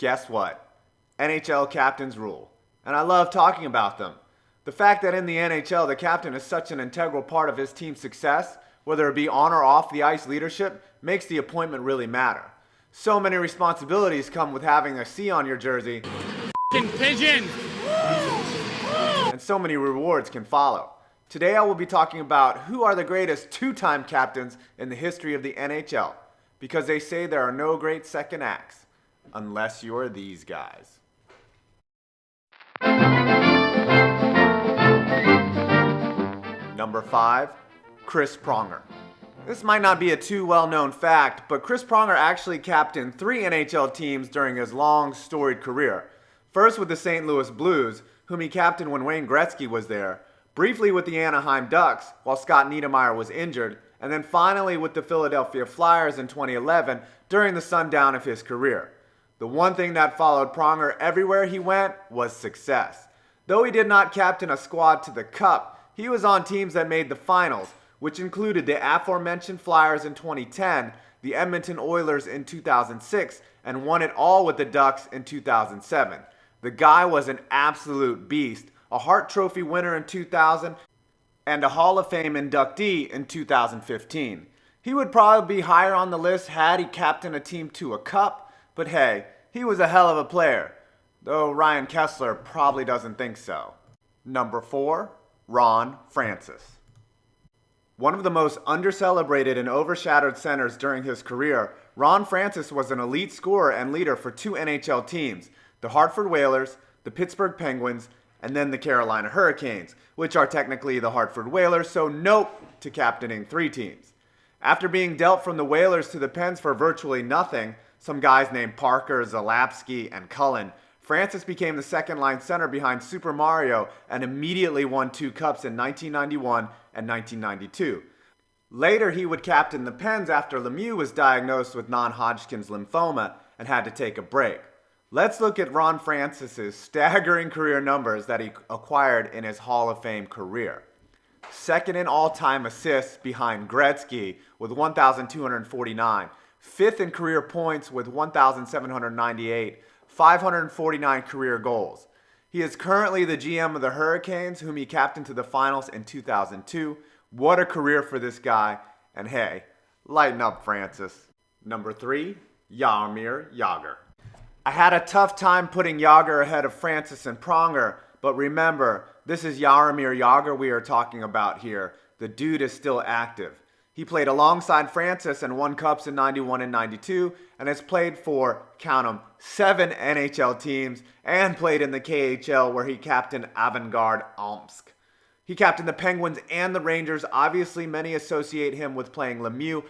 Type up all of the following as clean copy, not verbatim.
Guess what? NHL captains rule. And I love talking about them. The fact that in the NHL the captain is such an integral part of his team's success, whether it be on or off the ice leadership, makes the appointment really matter. So many responsibilities come with having a C on your jersey. Pigeon! And so many rewards can follow. Today I will be talking about who are the greatest two-time captains in the history of the NHL, because they say there are no great second acts, unless you're these guys. Number 5, Chris Pronger. This might not be a too well-known fact, but Chris Pronger actually captained 3 NHL teams during his long, storied career. First with the St. Louis Blues, whom he captained when Wayne Gretzky was there, briefly with the Anaheim Ducks while Scott Niedermayer was injured, and then finally with the Philadelphia Flyers in 2011 during the sundown of his career. The one thing that followed Pronger everywhere he went was success. Though he did not captain a squad to the Cup, he was on teams that made the finals, which included the aforementioned Flyers in 2010, the Edmonton Oilers in 2006, and won it all with the Ducks in 2007. The guy was an absolute beast, a Hart Trophy winner in 2000, and a Hall of Fame inductee in 2015. He would probably be higher on the list had he captained a team to a cup, but hey, he was a hell of a player, though Ryan Kesler probably doesn't think so. Number 4, Ron Francis. One of the most under-celebrated and overshadowed centers during his career, Ron Francis was an elite scorer and leader for 2 NHL teams, the Hartford Whalers, the Pittsburgh Penguins, and then the Carolina Hurricanes, which are technically the Hartford Whalers, so nope to captaining 3 teams. After being dealt from the Whalers to the Pens for virtually nothing, some guys named Parker, Zalapsky, and Cullen, Francis became the second-line center behind Super Mario and immediately won 2 cups in 1991 and 1992. Later, he would captain the Pens after Lemieux was diagnosed with non-Hodgkin's lymphoma and had to take a break. Let's look at Ron Francis's staggering career numbers that he acquired in his Hall of Fame career. Second in all-time assists behind Gretzky with 1,249. Fifth in career points with 1,798. 549 career goals. He is currently the GM of the Hurricanes, whom he captained to the finals in 2002. What a career for this guy. And hey, lighten up, Francis. Number 3, Jaromir Jagr. I had a tough time putting Jagr ahead of Francis and Pronger, but remember, this is Jaromir Jagr we are talking about here. The dude is still active. He played alongside Francis and won cups in 91 and 92, and has played for, count 'em, 7 NHL teams, and played in the KHL where he captained Avangard Omsk. He captained the Penguins and the Rangers. Obviously, many associate him with playing Lemieux.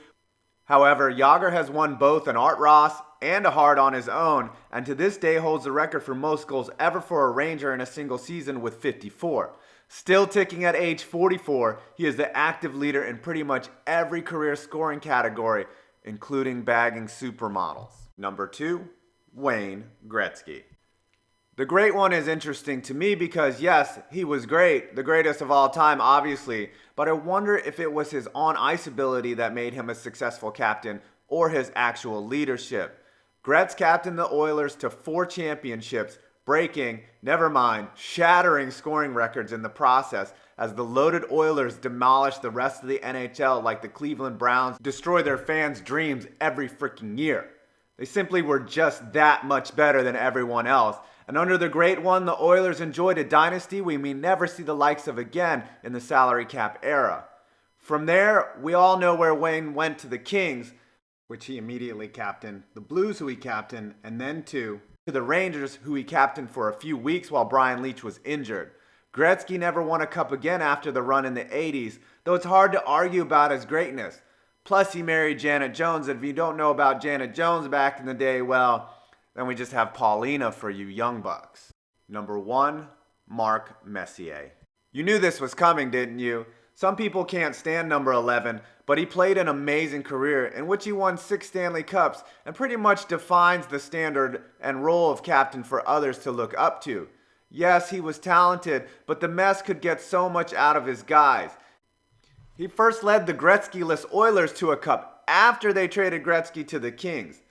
However, Jagr has won both an Art Ross and a Hart on his own, and to this day holds the record for most goals ever for a Ranger in a single season with 54. Still ticking at age 44, he is the active leader in pretty much every career scoring category, including bagging supermodels. Number 2, Wayne Gretzky. The great one is interesting to me because yes, he was great, the greatest of all time obviously, but I wonder if it was his on-ice ability that made him a successful captain or his actual leadership. Gretz captained the Oilers to 4 championships, breaking, never mind, shattering scoring records in the process as the loaded Oilers demolished the rest of the NHL like the Cleveland Browns destroy their fans' dreams every freaking year. They simply were just that much better than everyone else. And under the Great One, the Oilers enjoyed a dynasty we may never see the likes of again in the salary cap era. From there, we all know where Wayne went to the Kings, which he immediately captained, the Blues, who he captained, and then to the Rangers, who he captained for a few weeks while Brian Leetch was injured. Gretzky never won a cup again after the run in the 80s, though it's hard to argue about his greatness. Plus, he married Janet Jones, and if you don't know about Janet Jones back in the day, well, then we just have Paulina for you young bucks. Number 1, Mark Messier. You knew this was coming, didn't you? Some people can't stand number 11, but he played an amazing career in which he won 6 Stanley Cups and pretty much defines the standard and role of captain for others to look up to. Yes, he was talented, but the mess could get so much out of his guys. He first led the Gretzky-less Oilers to a cup after they traded Gretzky to the Kings.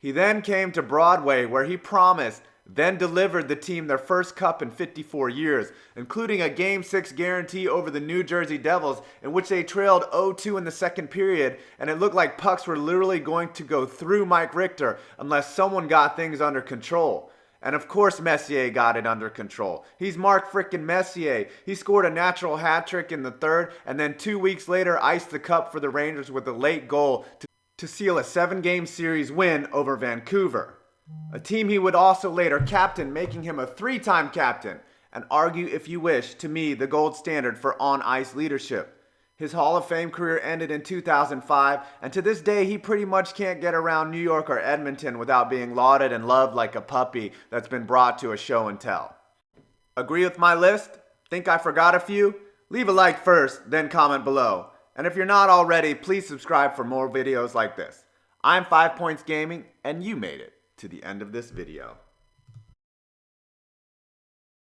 He then came to Broadway, where he promised, then delivered the team their first cup in 54 years, including a Game 6 guarantee over the New Jersey Devils, in which they trailed 0-2 in the second period, and it looked like pucks were literally going to go through Mike Richter unless someone got things under control. And of course Messier got it under control. He's Mark frickin' Messier. He scored a natural hat trick in the third, and then 2 weeks later iced the cup for the Rangers with a late goal to seal a 7-game series win over Vancouver. A team he would also later captain, making him a 3-time captain, and argue if you wish, to me, the gold standard for on-ice leadership. His Hall of Fame career ended in 2005, and to this day he pretty much can't get around New York or Edmonton without being lauded and loved like a puppy that's been brought to a show and tell. Agree with my list? Think I forgot a few? Leave a like first, then comment below. And if you're not already, please subscribe for more videos like this. I'm 5 Points Gaming, and you made it to the end of this video.